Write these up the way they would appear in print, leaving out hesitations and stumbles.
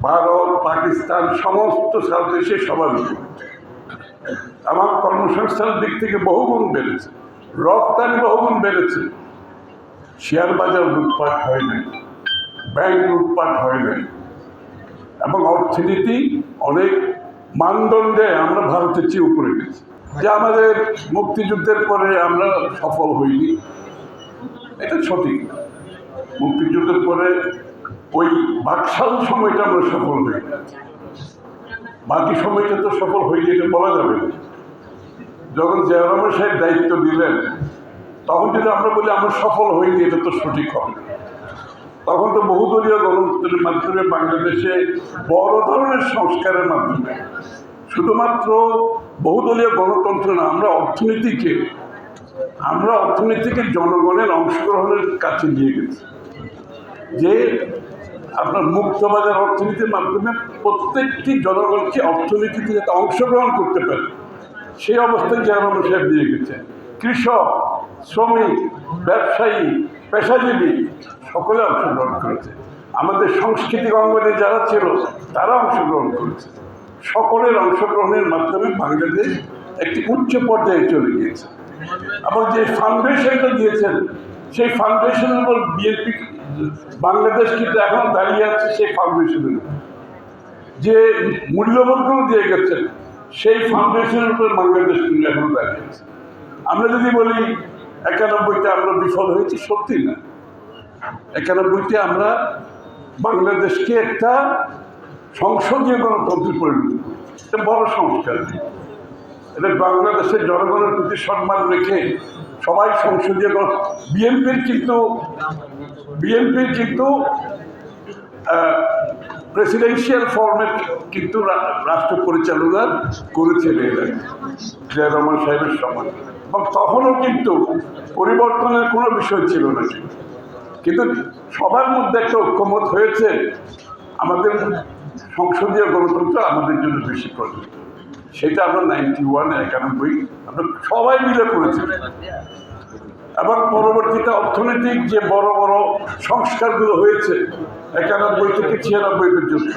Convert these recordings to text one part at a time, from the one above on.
ভারত, পাকিস্তান সমস্ত south Asia সবার আমার কর্মসংস্থানের দিক থেকে বহুগুণ বেড়েছে, রপ্তানি বহুগুণ বেড়েছে। শেয়ার বাজার লুটপাট হয় নাই, ব্যাংক লুটপাট হয় নাই, এবং অর্থনীতি অনেক মানদণ্ডে আমরা ভারতের চেয়ে উপরে গেছি। যে আমাদের মুক্তিযুদ্ধের পরে আমরা সফল হইনি, এটা সঠিক। মুক্তিযুদ্ধের পরে ওই বাকশাল সময়টা আমরা সফল হই, বাকি সময়টা তো সফল হইনি এটা বলা যাবে না। যখন জিয়া রহমান সাহেব দায়িত্ব দিলেন তখন যদি আমরা বলি আমরা সফল হইনি, এটা তো সঠিক হবে। তখন তো বহুদলীয় গণতন্ত্রের মাধ্যমে বাংলাদেশে বড় ধরনের সংস্কারের মাধ্যমে, শুধুমাত্র বহুদলীয় গণতন্ত্র না, আমরা অর্থনীতিকে জনগণের অংশগ্রহণের কাছে নিয়ে গেছি। যে আপনার মুক্তবাজার অর্থনীতির মাধ্যমে প্রত্যেকটি জনগণকে অর্থনীতিতে যাতে অংশগ্রহণ করতে পারে সেই অবস্থায় জিয়া রহমান সাহেব দিয়ে গেছে। কৃষক, শ্রমিক, ব্যবসায়ী, পেশাজীবী সকলে অংশগ্রহণ করেছে। আমাদের সাংস্কৃতিক অঙ্গনে যারা ছিল তারা অংশগ্রহণ করেছে। সকলের অংশগ্রহণের মাধ্যমে বাংলাদেশ একটি উচ্চ পর্যায়ে চলে গিয়েছে। এবং যে ফাউন্ডেশনটা দিয়েছেন সেই ফাউন্ডেশনের উপর বিএনপি বাংলাদেশ কিন্তু এখন দাঁড়িয়ে আছে। সেই ফাউন্ডেশনের যে মূল্যবোধগুলো দিয়ে গেছেন সেই ফাউন্ডেশনের উপর বাংলাদেশ কিন্তু এখন দাঁড়িয়ে আছে। আমরা যদি বলি 91তে আমরা বিফল হয়েছি, সত্যি না। 91তে আমরা বাংলাদেশকে একটা সংসদীয় গণতন্ত্রে পরিণত করি, এটা বড় সংস্কার। এটা বাংলাদেশের জনগণের প্রতি সম্মান রেখে সবাই সংসদীয় বিএনপির কিন্তু প্রেসিডেন্সিয়াল ফর্মেট কিন্তু রাষ্ট্র পরিচালনা করেছেন জিয়া রহমান সাহেবের সময়, এবং তখনও কিন্তু পরিবর্তনের কোনো বিষয় ছিল না। কিন্তু সবার মধ্যে একটা ঐক্যমত হয়েছে আমাদের সংসদীয় গণতন্ত্র আমাদের জন্য বেশি প্রয়োজন। সেটা আমরা 91 আমরা সবাই মিলে করেছি। এবং পরবর্তীতে অর্থনৈতিক যে বড় বড় সংস্কারগুলো হয়েছে 91 থেকে 96 পর্যন্ত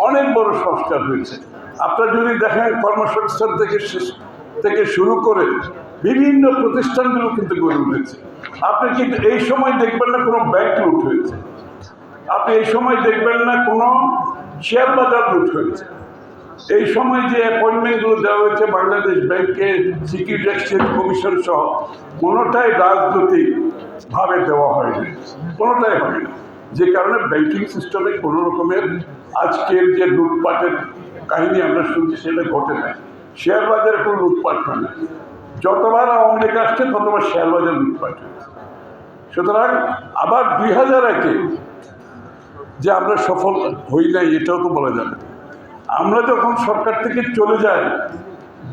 অনেক বড় সংস্কার হয়েছে। আপনারা যদি দেখেন কর্মসংস্থান থেকে শুরু করে বিভিন্ন প্রতিষ্ঠানগুলো কিন্তু গড়ে উঠেছে। আপনি কিন্তু এই সময় দেখবেন না কোনো ব্যাংক লুট হয়েছে, আপনি এই সময় দেখবেন না কোনো শেয়ার বাজার লুট হয়েছে। এই সময় যে অ্যাপয়েন্টমেন্টগুলো দেওয়া হয়েছে বাংলাদেশ ব্যাংকে, সিকিউরিটি এক্সচেঞ্জ কমিশন সহ, কোনোটাই রাজনৈতিকভাবে দেওয়া হয়নি, কোনোটাই হয়নি। যে কারণে ব্যাংকিং সিস্টেমে কোনো রকমের আজকের যে লুটপাটের কাহিনী আমরা শুনছি সেটা ঘটে না। শেয়ার বাজারে কোনো লুটপাট হয় না। যতবার আওয়ামী লীগ আসছে ততবার শেয়ার বাজার লুটপাট হয়েছে। সুতরাং আবার 2001-এ যে আমরা সফল হই নাই এটাও তো বলা যাবে। আমরা যখন সরকার থেকে চলে যাই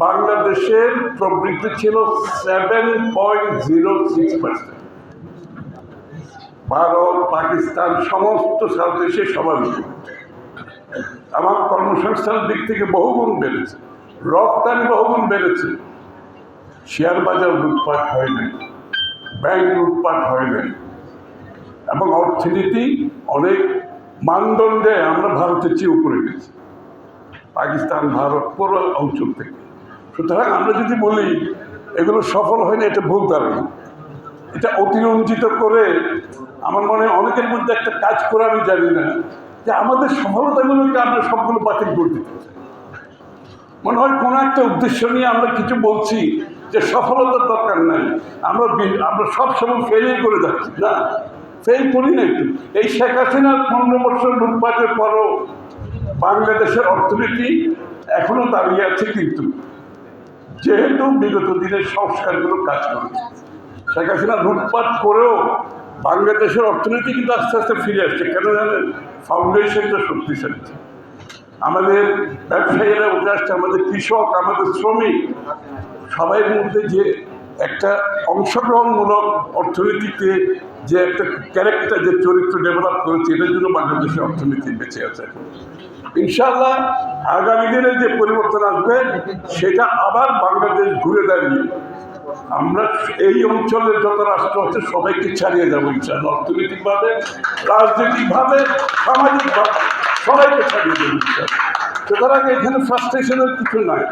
বাংলাদেশের প্রবৃদ্ধি ছিল 7.06%। ভারত, পাকিস্তান সমস্ত সাউথ এশিয়া সবার আমার কর্মসংস্থানের দিক থেকে বহুগুণ বেড়েছে, রপ্তানি বহুগুণ বেড়েছে। শেয়ার বাজার লুটপাট হয় নাই, ব্যাংক লুটপাট হয় নাই, এবং অর্থনীতি অনেক মানদণ্ডে আমরা ভারতের চেয়ে উপরে গেছি, পাকিস্তান, ভারত পুরো অঞ্চল থেকে। সুতরাং আমরা যদি বলি এগুলো সফল হয় না, এটা ভুল ধারণা। এটা অতিরঞ্জিত করে আমার মনে হয় অনেকের মধ্যে একটা কাজ করে, আমি জানি না, যে আমাদের সফলতাগুলোকে আমরা সবগুলো বাতিল করে দিতে চাই। মনে হয় কোনো একটা উদ্দেশ্য নিয়ে আমরা কিছু বলছি যে সফলতার দরকার নাই, আমরা সবসময় ফেলই করে যাচ্ছি। না, ফেল করি না। একটু এই শেখ হাসিনার 15 বছর লুটপাটের পরও বাংলাদেশের অর্থনীতি এখনো দাঁড়িয়ে আছে, কিন্তু যেহেতু বিগত দিনের সংস্কারগুলো কাজ করেছে। শেখ হাসিনা লুটপাট করেও বাংলাদেশের অর্থনীতি কিন্তু আস্তে আস্তে ফিরে আসছে। কেন জানেন? ফাউন্ডেশনটা শক্তিশালী। আমাদের ব্যবসায়ীরা উঠে আসছে, আমাদের কৃষক, আমাদের শ্রমিক, সবাই মধ্যে যে একটা অংশগ্রহণমূলক অর্থনীতিতে যে একটা ক্যারেক্টার, যে চরিত্র ডেভেলপ করেছে, এটার জন্য বাংলাদেশের অর্থনীতি বেঁচে আছে। ইনশাআল্লাহ আগামী দিনে যে পরিবর্তন আসবে সেটা আবার বাংলাদেশ ঘুরে দাঁড়িয়ে আমরা এই অঞ্চলের যত রাষ্ট্র আছে সবাইকে ছাড়িয়ে যাবো ইনশাআল্লাহ, অর্থনৈতিকভাবে, রাজনৈতিকভাবে, সামাজিকভাবে। সবাইকে ছাড়িয়ে দেবে। সুতরাং এখানে ফ্রাস্ট্রেশনের কিছু নয়।